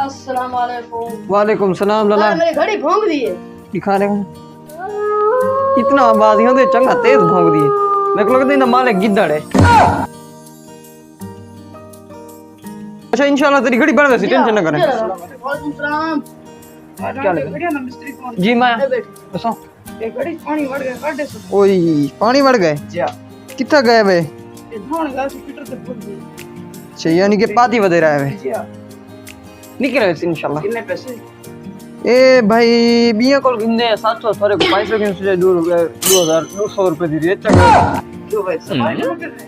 अस्सलाम वालेकुम। वालेकुम सलाम लाला। मेरी घड़ी भोंग दी है। दिखा रहे इतना आवाज ही होते चंगा तेज भौंक दिए। मेरे को लगता है ना मालिक गिद्दड़ है। अच्छा इंशाल्लाह तेरी घड़ी बढ़ वैसे टेंशन ना करें। वालेकुम सलाम। क्या लगा? बढ़िया ना मिस्त्री कौन? जी माया ए बेटी, बसो। ये घड़ी पानी बढ़ गया काटे से। ओए पानी बढ़ गए जा। कितना गए वे? ये धान गा से पीटर से फूल गई। अच्छा यानी कि पाती बदे रहा है वे। जा। निकले वैसे इंशाल्लाह। कितने पैसे? ए भाई बिया को गिनने 700 थोड़े को 500 के से 2000 रुपए दी रे चंगा। क्यों भाई सफाई ना कर रहे?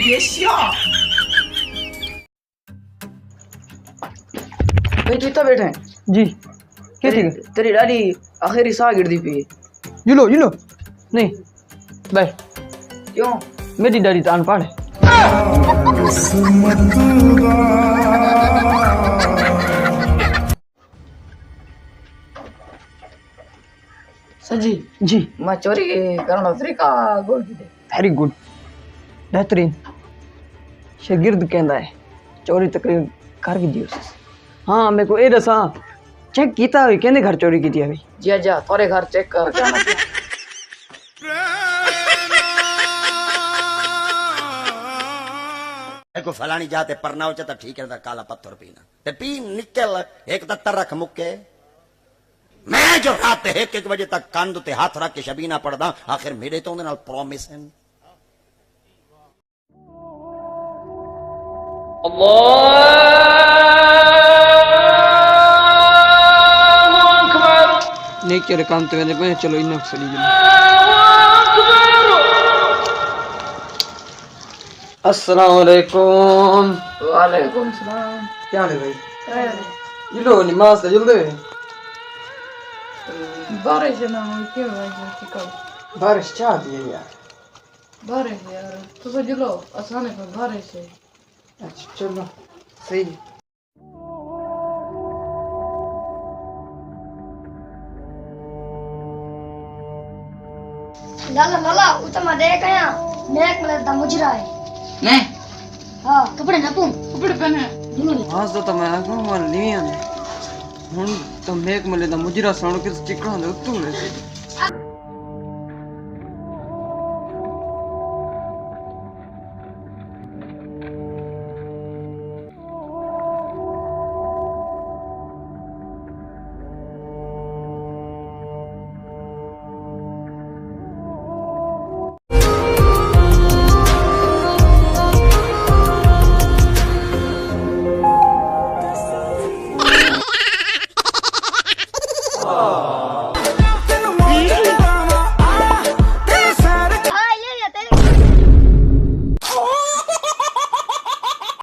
ये क्या? भाई तू इतना बैठा है? जी क्या ठीक है? तेरी दादी आखिरी साह गिरदी पी। ये लो नहीं भाई क्यों? मेरी डैडी तो अनपढ़ है। सजी जी मैं चोरी करना तरीका गोल की दे। वेरी गुड बेहतरीन शागिर्द कहता है चोरी तकरीर कर भी दियो। हाँ मेरे को ये दसा चेक कीता हुई कहने घर चोरी की थी अभी। जी जा थोड़े घर चेक कर क्या ना क्या। को फलानी जाते परना हो तो ठीक है काला पत्थर पीना ते पी निकल एक तत्तर रख मुक्के मैं जो रात 1-1 बजे तक कंध ते हाथ रख के शबीना पढ़दा आखिर मेरे तो उन्हें नाल प्रॉमिस है। नहीं क्या काम तो मैंने चलो इन सली जी। अस्सलाम वालेकुम। वालेकुम सलाम। क्या हाल है भाई? ये लो नमाज से जल्दी बारिश ना हो क्यों वैसे चिकन बारिश चाह दी है यार। बारिश यार तो जलो आसान है बारिश है। अच्छा चलो सही। लाला लाला उत्तम देख आया मैं एक मिनट दा मुजरा है नहीं हां कपड़े ना तुम कपड़े पहने आज तो मैं आगो मार नहीं आने हुन तो मेक मले दा मुजरा सण के चिकना दे तू ले।